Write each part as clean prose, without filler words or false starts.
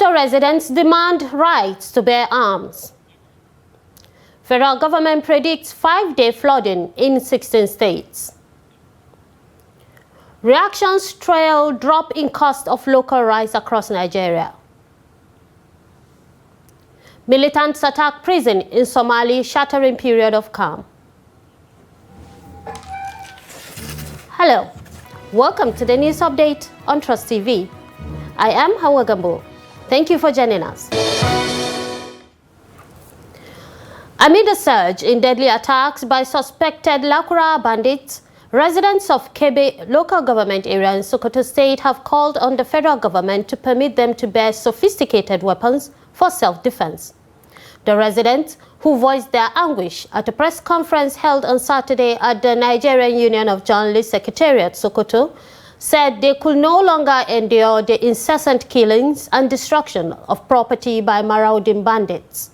Sokoto residents demand rights to bear arms. Federal government predicts 5-day flooding in 16 states. Reactions trail drop in cost of local rice across Nigeria. Militants attack prison in Somali, shattering period of calm. Hello, welcome to the news update on Trust TV. I am Hawa Gambo. Thank you for joining us. Amid a surge in deadly attacks by suspected Lakura bandits, residents of Kebe local government area in Sokoto State have called on the federal government to permit them to bear sophisticated weapons for self-defense. The residents, who voiced their anguish at a press conference held on Saturday at the Nigerian Union of Journalists Secretariat, Sokoto, said they could no longer endure the incessant killings and destruction of property by marauding bandits.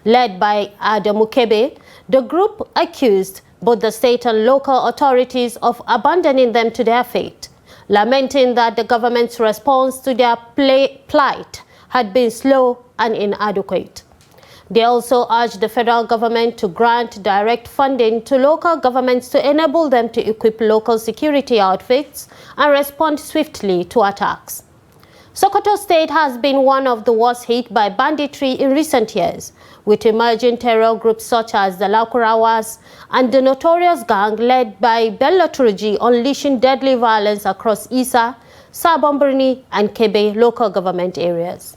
Led by Adamu Kebe, the group accused both the state and local authorities of abandoning them to their fate, lamenting that the government's response to their plight had been slow and inadequate. They also urged the federal government to grant direct funding to local governments to enable them to equip local security outfits and respond swiftly to attacks. Sokoto State has been one of the worst hit by banditry in recent years, with emerging terror groups such as the Lakurawas and the notorious gang led by Bello Turji unleashing deadly violence across Isa, Sabon Birni and Kebe local government areas.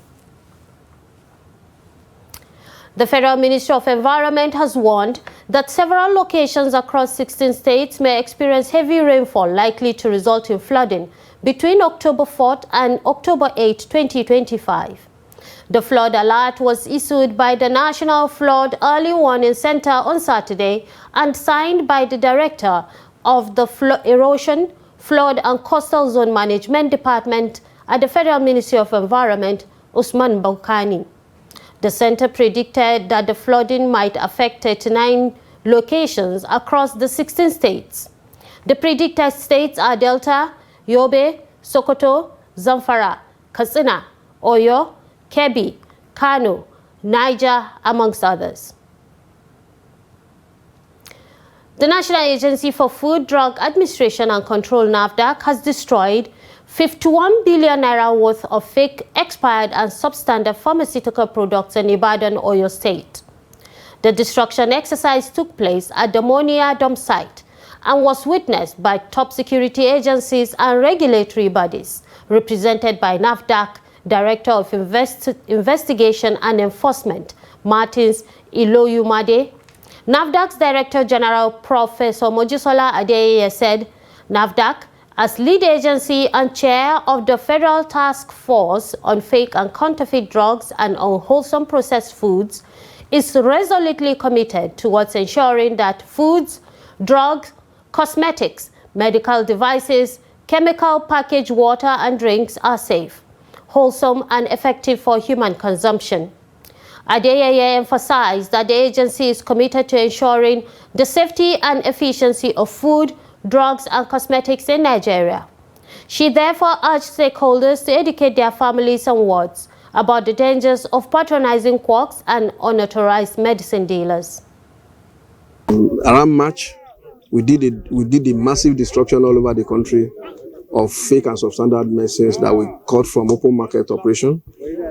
The Federal Ministry of Environment has warned that several locations across 16 states may experience heavy rainfall likely to result in flooding between October 4th and October 8, 2025. The flood alert was issued by the National Flood Early Warning Center on Saturday and signed by the Director of the Erosion, Flood and Coastal Zone Management Department at the Federal Ministry of Environment, Usman Baukani. The center predicted that the flooding might affect 39 locations across the 16 states. The predicted states are Delta, Yobe, Sokoto, Zamfara, Katsina, Oyo, Kebbi, Kano, Niger, amongst others. The National Agency for Food, Drug Administration and Control, NAFDAC, has destroyed 51 billion naira worth of fake, expired and substandard pharmaceutical products in Ibadan, Oyo State. The destruction exercise took place at the Monia dump site and was witnessed by top security agencies and regulatory bodies, represented by NAFDAC Director of Investigation and Enforcement, Martins Iloyumade. NAFDAC's Director General, Professor Mojisola Adeyeye, said NAFDAC, as lead agency and chair of the Federal Task Force on Fake and Counterfeit Drugs and Unwholesome Processed Foods, is resolutely committed towards ensuring that foods, drugs, cosmetics, medical devices, chemical packaged water and drinks are safe, wholesome and effective for human consumption. Adeyeye emphasized that the agency is committed to ensuring the safety and efficiency of food, drugs and cosmetics in Nigeria. She therefore urged stakeholders to educate their families and wards about the dangers of patronizing quacks and unauthorized medicine dealers. Around March, we did a massive destruction all over the country of fake and substandard medicines that we caught from open market operation.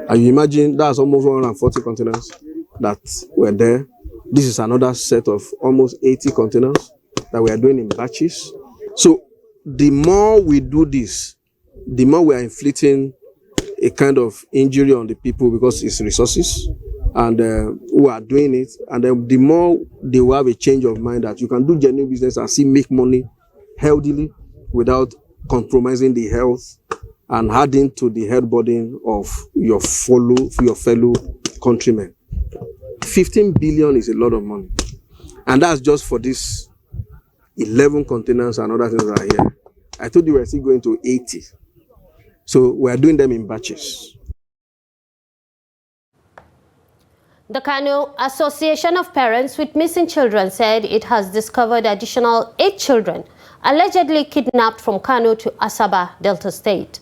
And you imagine that's almost 140 containers that were there. This is another set of almost 80 containers that we are doing in batches. So the more we do this, the more we are inflicting a kind of injury on the people because it's resources and who are doing it. And then the more they will have a change of mind that you can do genuine business and still make money healthily without compromising the health and adding to the health burden of your fellow countrymen. 15 billion is a lot of money. And that's just for this 11 containers and other things that are here. I told you we're still going to 80. So we're doing them in batches. The Kano Association of Parents with Missing Children said it has discovered additional 8 children allegedly kidnapped from Kano to Asaba, Delta State.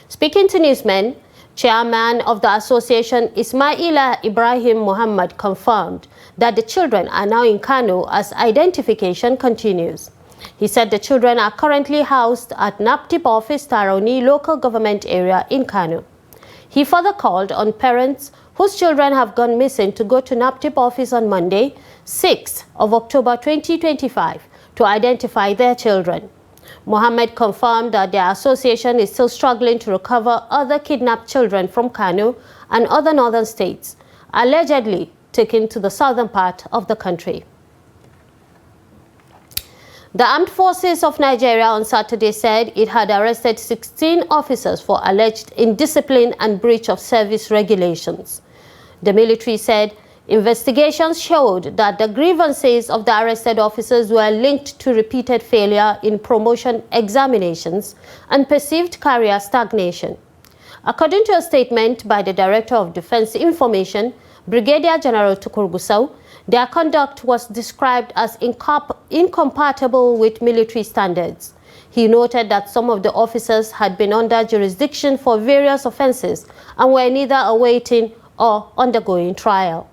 Speaking to newsmen, Chairman of the association, Ismaila Ibrahim Muhammad, confirmed that the children are now in Kano as identification continues. He said the children are currently housed at NAPTIP office, Taroni local government area in Kano. He further called on parents whose children have gone missing to go to NAPTIP office on Monday, 6th of October 2025, to identify their children. Mohammed confirmed that their association is still struggling to recover other kidnapped children from Kano and other northern states, allegedly taken to the southern part of the country. The Armed Forces of Nigeria on Saturday said it had arrested 16 officers for alleged indiscipline and breach of service regulations. The military said investigations showed that the grievances of the arrested officers were linked to repeated failure in promotion examinations and perceived career stagnation. According to a statement by the Director of Defense Information, Brigadier General Tukur Gusau, their conduct was described as incompatible with military standards. He noted that some of the officers had been under jurisdiction for various offenses and were neither awaiting or undergoing trial.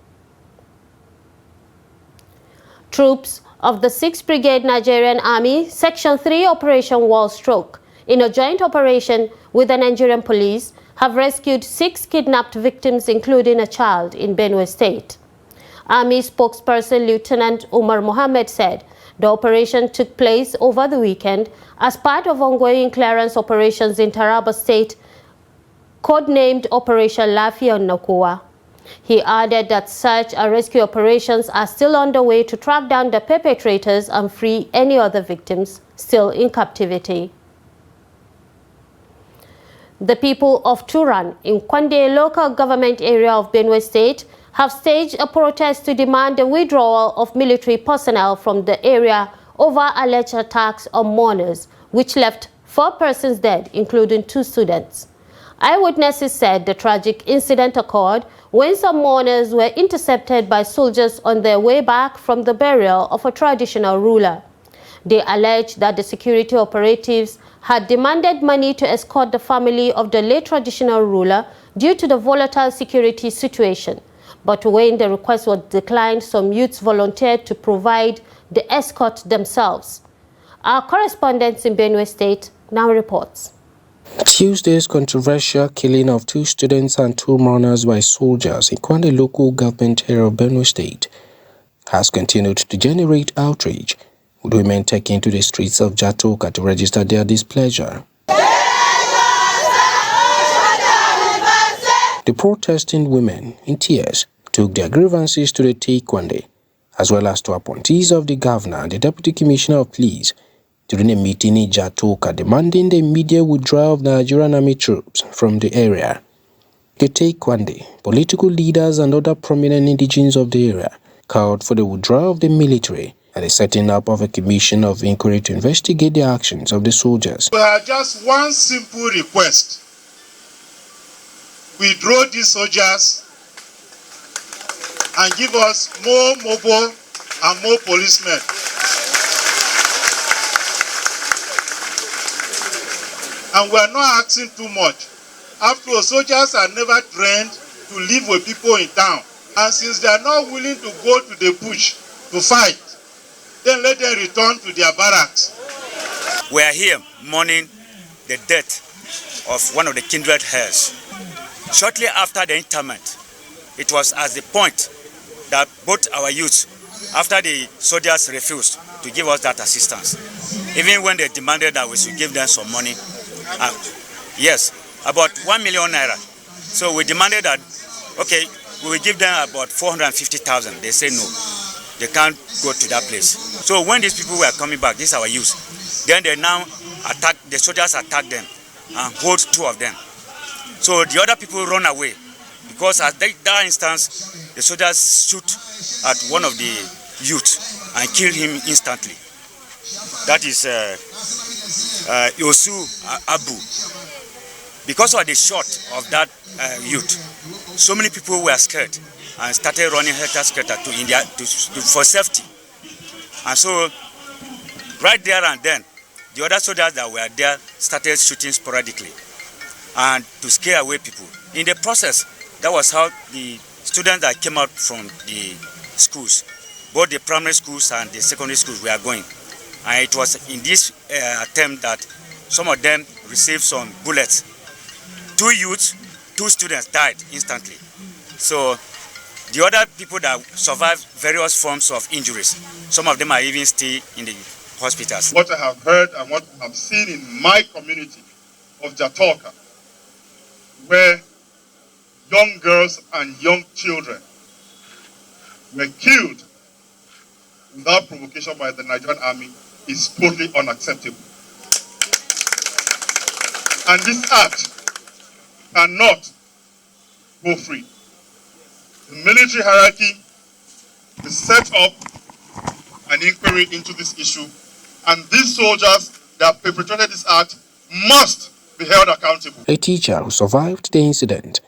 Troops of the 6th Brigade Nigerian Army, Section 3 Operation Wall Stroke, in a joint operation with the Nigerian police, have rescued 6 kidnapped victims, including a child, in Benue State. Army spokesperson Lieutenant Umar Mohammed said the operation took place over the weekend as part of ongoing clearance operations in Taraba State, codenamed Operation Lafiya Nakuwa. He added that search and rescue operations are still underway to track down the perpetrators and free any other victims still in captivity. The people of Turan in Kwande local government area of Benue State have staged a protest to demand the withdrawal of military personnel from the area over alleged attacks on mourners, which left 4 persons dead, including 2 students. Eyewitnesses said the tragic incident occurred when some mourners were intercepted by soldiers on their way back from the burial of a traditional ruler. They alleged that the security operatives had demanded money to escort the family of the late traditional ruler due to the volatile security situation. But when the request was declined, some youths volunteered to provide the escort themselves. Our correspondent in Benue State now reports. Tuesday's controversial killing of 2 students and 2 mourners by soldiers in Kwande local government area of Benue State has continued to generate outrage, with women taking to the streets of Jatoka to register their displeasure. The protesting women, in tears, took their grievances to the Kwande, as well as to appointees of the governor and the deputy commissioner of police during a meeting in Jatoka demanding the immediate withdrawal of Nigerian army troops from the area. The Kwande, political leaders and other prominent indigenes of the area called for the withdrawal of the military and the setting up of a commission of inquiry to investigate the actions of the soldiers. We have just one simple request. Withdraw these soldiers and give us more mobile and more policemen. And we are not asking too much. After all, soldiers are never trained to live with people in town. And since they are not willing to go to the bush to fight, then let them return to their barracks. We are here mourning the death of one of the kindred heirs. Shortly after the interment, it was at the point that both our youths, after the soldiers refused to give us that assistance, even when they demanded that we should give them some money, yes, about 1 million naira. So we demanded that, okay, we will give them about 450,000. They say no, they can't go to that place. So when these people were coming back, these are our youths, then they now attack, the soldiers attack them and hold 2 of them. So the other people run away because at that instance, the soldiers shoot at one of the youth and kill him instantly. That is Yosu Abu. Because of the shot of that youth, so many people were scared and started running helter-skelter to India for safety. And so, right there and then, the other soldiers that were there started shooting sporadically. and to scare away people. In the process, that was how the students that came out from the schools, both the primary schools and the secondary schools, were going. And it was in this attempt that some of them received some bullets. 2 youths, 2 students died instantly. So the other people that survived various forms of injuries, some of them are even still in the hospitals. What I have heard and what I've seen in my community of Jatoka, where young girls and young children were killed without provocation by the Nigerian army, is totally unacceptable. And this act cannot go free. The military hierarchy will set up an inquiry into this issue, and these soldiers that perpetrated this act must be held accountable. A teacher who survived the incident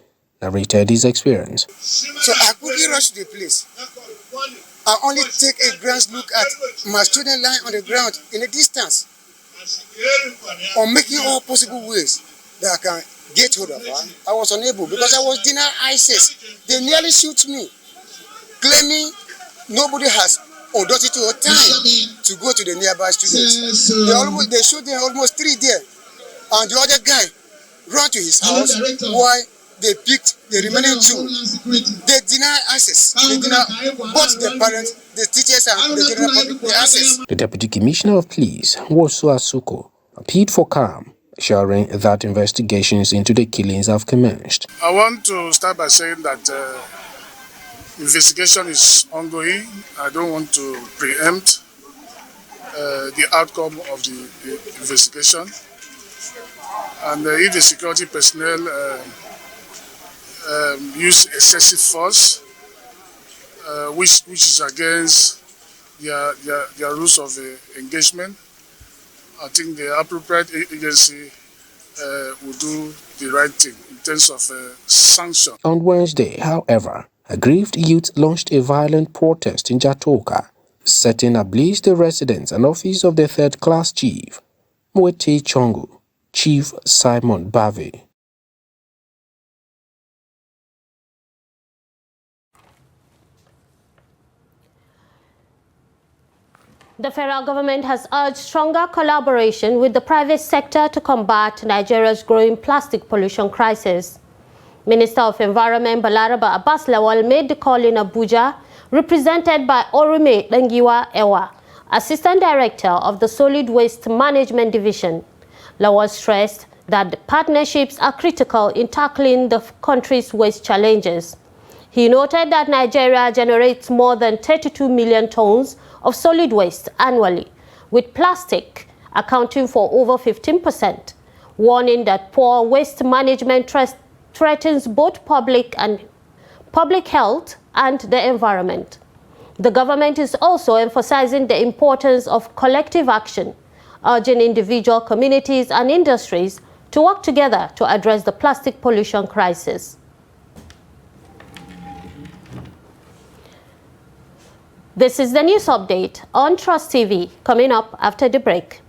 narrated his experience. So I quickly rushed to the place. I only take a glance look at my student lying on the ground in a distance, or making all possible ways that I can get hold of her. I was unable because I was denied access. They nearly shoot me, claiming nobody has audacity or time to go to the nearby students. They shot them almost 3 there, and the other guy ran to his house while they picked the remaining 2. They deny access. They deny both the parents, the teachers, and the general public the access. The Deputy Commissioner of Police, Sokoto, appealed for calm, assuring that investigations into the killings have commenced. I want to start by saying that investigation is ongoing. I don't want to preempt the outcome of the investigation. And if the security personnel use excessive force, which is against their rules of engagement, I think the appropriate agency will do the right thing in terms of sanction. On Wednesday, however, aggrieved youth launched a violent protest in Jatoka, setting ablaze the residence and office of the 3rd class chief, Mwete Chongu, Chief Simon Bave. The federal government has urged stronger collaboration with the private sector to combat Nigeria's growing plastic pollution crisis. Minister of Environment Balaraba Abbas Lawal made the call in Abuja, represented by Orume Lengiwa Ewa, Assistant Director of the Solid Waste Management Division. Lawal stressed that partnerships are critical in tackling the country's waste challenges. He noted that Nigeria generates more than 32 million tons of solid waste annually, with plastic accounting for over 15%, warning that poor waste management threatens both public health and the environment. The government is also emphasizing the importance of collective action, urging individual communities and industries to work together to address the plastic pollution crisis. This is the news update on Trust TV, coming up after the break.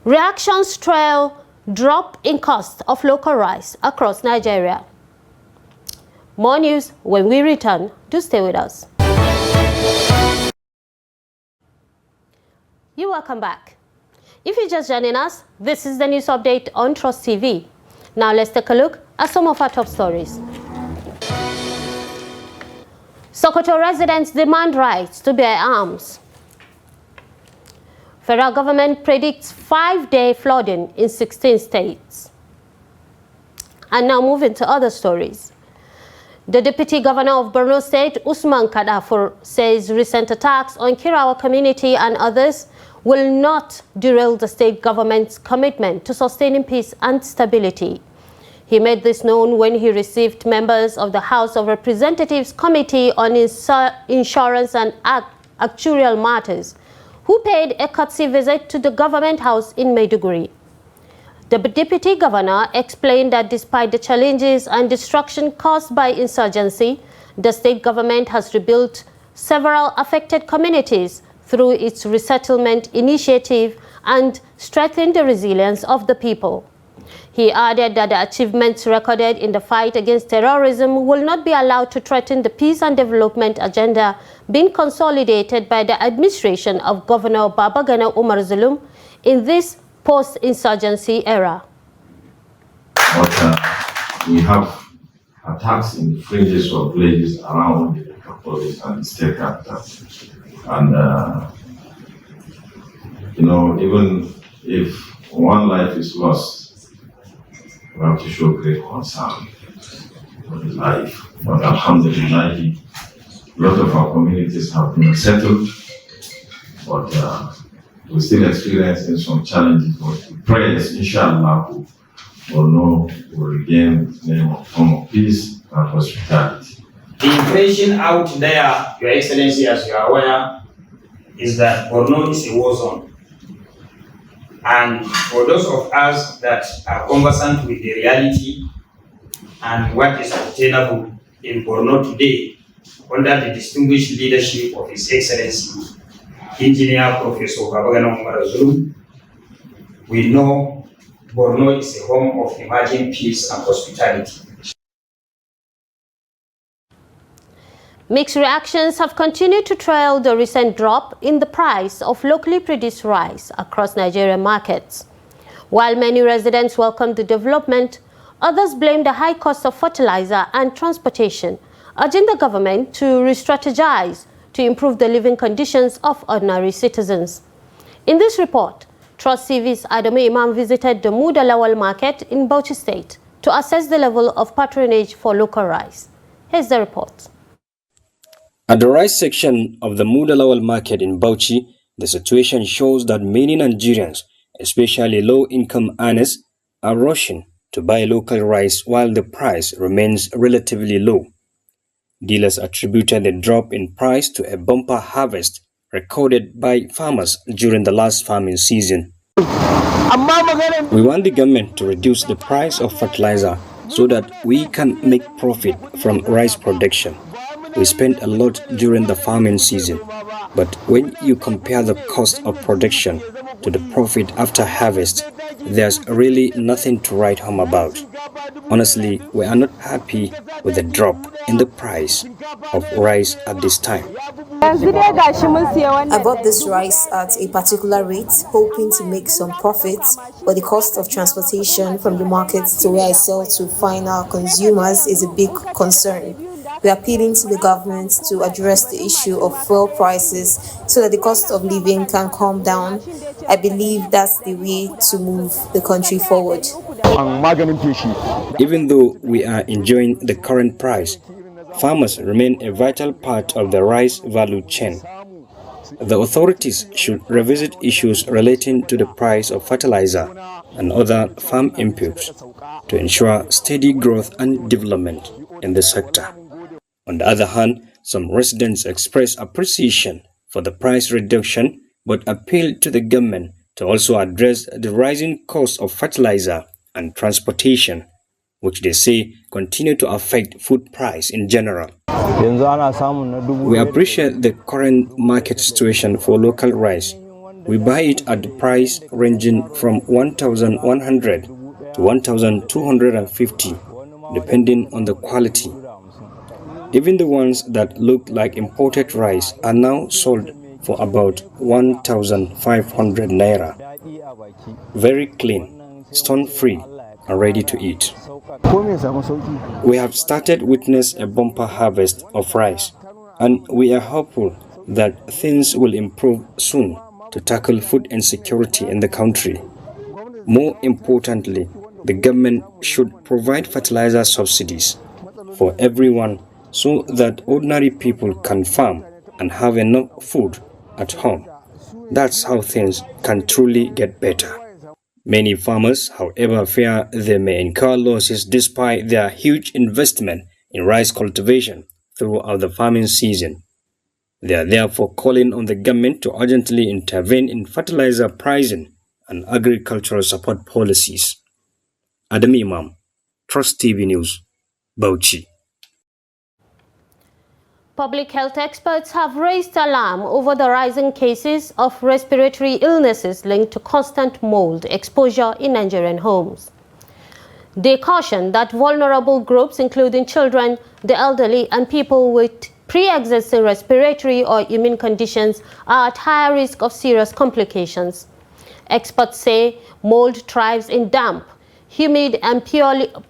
Reactions trail drop in cost of local rice across Nigeria. More news when we return. Do stay with us. You're welcome back. If you're just joining us, this is the news update on Trust TV. Now let's take a look at some of our top stories. Sokoto residents demand rights to bear arms. Federal government predicts 5-day flooding in 16 states. And now moving to other stories. The Deputy Governor of Borno State, Usman Kadafur, says recent attacks on Kirawa community and others will not derail the state government's commitment to sustaining peace and stability. He made this known when he received members of the House of Representatives Committee on Insurance and Actuarial Matters, who paid a courtesy visit to the government house in Maiduguri. The Deputy Governor explained that despite the challenges and destruction caused by insurgency, the state government has rebuilt several affected communities through its resettlement initiative and strengthen the resilience of the people. He added that the achievements recorded in the fight against terrorism will not be allowed to threaten the peace and development agenda being consolidated by the administration of Governor Babagana Umar Zulum in this post-insurgency era. But we have attacks in the fringes of villages around the metropolis and the state capital. And, even if one life is lost, we have to show great concern for the life. But alhamdulillah, a lot of our communities have been settled, but we're still experiencing some challenges. But prayers, inshallah, will regain the name of form of peace and hospitality. The impression out there, Your Excellency, as you are aware, is that Borno is a war zone. And for those of us that are conversant with the reality and what is obtainable in Borno today, under the distinguished leadership of His Excellency, Engineer Professor Babagana Umar Zulum, we know Borno is a home of emerging peace and hospitality. Mixed reactions have continued to trail the recent drop in the price of locally produced rice across Nigerian markets. While many residents welcome the development, others blame the high cost of fertilizer and transportation, urging the government to re-strategize to improve the living conditions of ordinary citizens. In this report, Trust TV's Adamu Imam visited the Muda Lawal market in Bauchi State to assess the level of patronage for local rice. Here's the report. At the rice section of the Muda Lawal market in Bauchi, the situation shows that many Nigerians, especially low-income earners, are rushing to buy local rice while the price remains relatively low. Dealers attributed the drop in price to a bumper harvest recorded by farmers during the last farming season. We want the government to reduce the price of fertilizer so that we can make profit from rice production. We spent a lot during the farming season, but when you compare the cost of production to the profit after harvest, there's really nothing to write home about. Honestly, we are not happy with the drop in the price of rice at this time. I bought this rice at a particular rate, hoping to make some profits, but the cost of transportation from the market to where I sell to final consumers is a big concern. We are appealing to the government to address the issue of fuel prices so that the cost of living can come down. I believe that's the way to move the country forward. Even though we are enjoying the current price, farmers remain a vital part of the rice value chain. The authorities should revisit issues relating to the price of fertilizer and other farm inputs to ensure steady growth and development in the sector. On the other hand, some residents express appreciation for the price reduction but appeal to the government to also address the rising cost of fertilizer and transportation, which they say continue to affect food price in general. We appreciate the current market situation for local rice. We buy it at the price ranging from 1,100 to 1,250, depending on the quality. Even the ones that look like imported rice are now sold for about 1,500 naira. Very clean, stone-free, and ready to eat. We have started witness a bumper harvest of rice, and we are hopeful that things will improve soon to tackle food insecurity in the country. More importantly, the government should provide fertilizer subsidies for everyone so that ordinary people can farm and have enough food at home. That's how things can truly get better. Many farmers, however, fear they may incur losses despite their huge investment in rice cultivation throughout the farming season. They are therefore calling on the government to urgently intervene in fertilizer pricing and agricultural support policies. Adam Imam, Trust TV News, Bauchi. Public health experts have raised alarm over the rising cases of respiratory illnesses linked to constant mold exposure in Nigerian homes. They caution that vulnerable groups, including children, the elderly, and people with pre-existing respiratory or immune conditions, are at higher risk of serious complications. Experts say mold thrives in damp, humid, and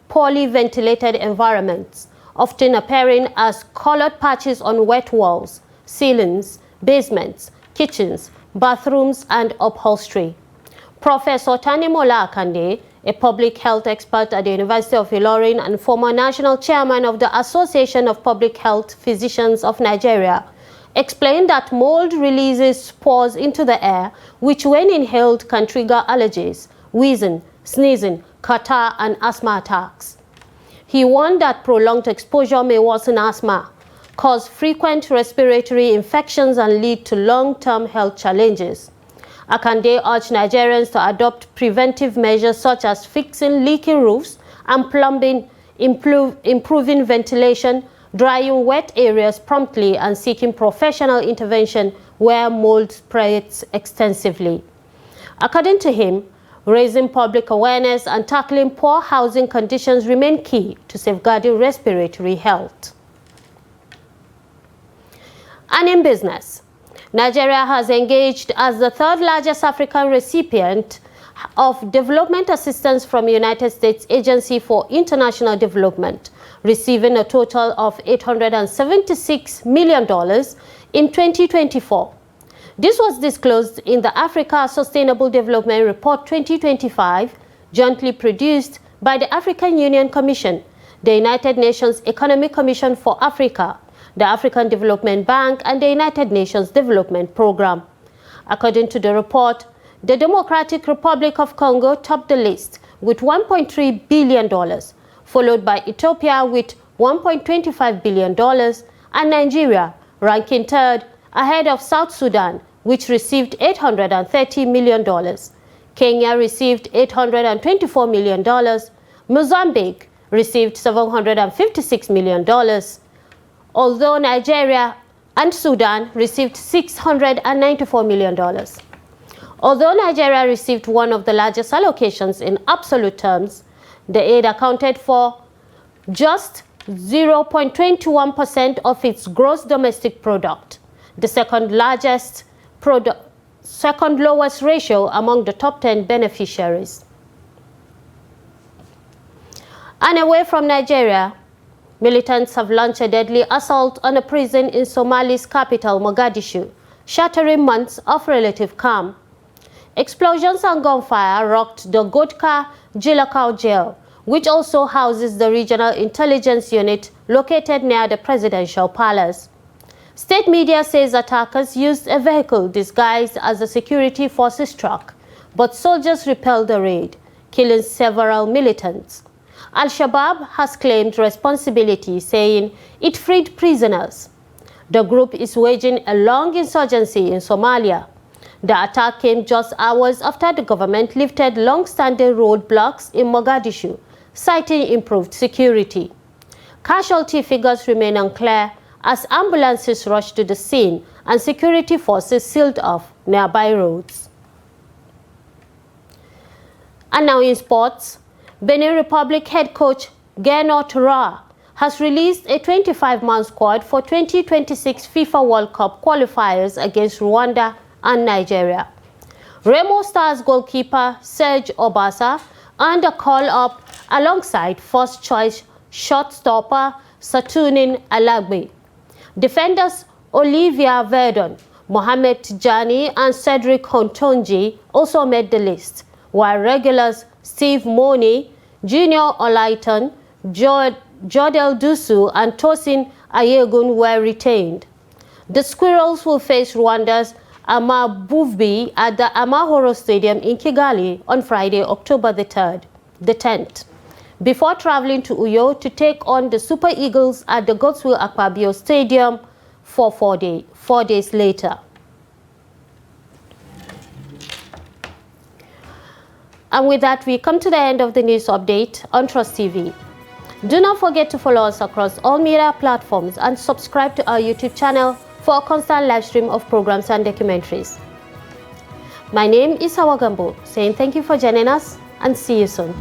poorly ventilated environments, often appearing as colored patches on wet walls, ceilings, basements, kitchens, bathrooms, and upholstery. Professor Tanimola Akande, a public health expert at the University of Ilorin and former national chairman of the Association of Public Health Physicians of Nigeria, explained that mold releases spores into the air, which when inhaled can trigger allergies, wheezing, sneezing, catarrh, and asthma attacks. He warned that prolonged exposure may worsen asthma, cause frequent respiratory infections, and lead to long-term health challenges. Akande urged Nigerians to adopt preventive measures such as fixing leaky roofs and plumbing, improving ventilation, drying wet areas promptly, and seeking professional intervention where mold spreads extensively. According to him, raising public awareness and tackling poor housing conditions remain key to safeguarding respiratory health. And in business, Nigeria has engaged as the third largest African recipient of development assistance from the United States Agency for International Development, receiving a total of $876 million in 2024. This was disclosed in the Africa Sustainable Development Report 2025, jointly produced by the African Union Commission, the United Nations Economic Commission for Africa, the African Development Bank, and the United Nations Development Programme. According to the report, the Democratic Republic of Congo topped the list with $1.3 billion, followed by Ethiopia with $1.25 billion, and Nigeria ranking third ahead of South Sudan, which received $830 million. Kenya received $824 million. Mozambique received $756 million. Although Nigeria and Sudan received $694 million. Although Nigeria received one of the largest allocations in absolute terms, the aid accounted for just 0.21% of its gross domestic product, the second lowest ratio among the top 10 beneficiaries. And away from Nigeria, militants have launched a deadly assault on a prison in Somali's capital, Mogadishu, shattering months of relative calm. Explosions and gunfire rocked the Godka Jilakau jail, which also houses the regional intelligence unit located near the presidential palace. State media says attackers used a vehicle disguised as a security forces truck, but soldiers repelled the raid, killing several militants. Al-Shabaab has claimed responsibility, saying it freed prisoners. The group is waging a long insurgency in Somalia. The attack came just hours after the government lifted long-standing roadblocks in Mogadishu, citing improved security. Casualty figures remain unclear as ambulances rushed to the scene and security forces sealed off nearby roads. And now in sports, Benin Republic head coach Gernot Ra has released a 25-man squad for 2026 FIFA World Cup qualifiers against Rwanda and Nigeria. Remo Stars goalkeeper Serge Obasa earned a call-up alongside first-choice shot-stopper Satunin Alagbe. Defenders Olivia Verdon, Mohamed Tijani, and Cedric Hontonji also made the list, while regulars Steve Moni, Junior Olaiton, Jodel Dusu, and Tosin Ayegun were retained. The Squirrels will face Rwanda's Amabuvbi at the Amahoro Stadium in Kigali on Friday, October the 10th, before traveling to Uyo to take on the Super Eagles at the Godswill Akpabio Stadium for 4 days later. And with that, we come to the end of the news update on Trust TV. Do not forget to follow us across all media platforms and subscribe to our YouTube channel for a constant live stream of programs and documentaries. My name is Hawa Gambo, saying thank you for joining us and see you soon.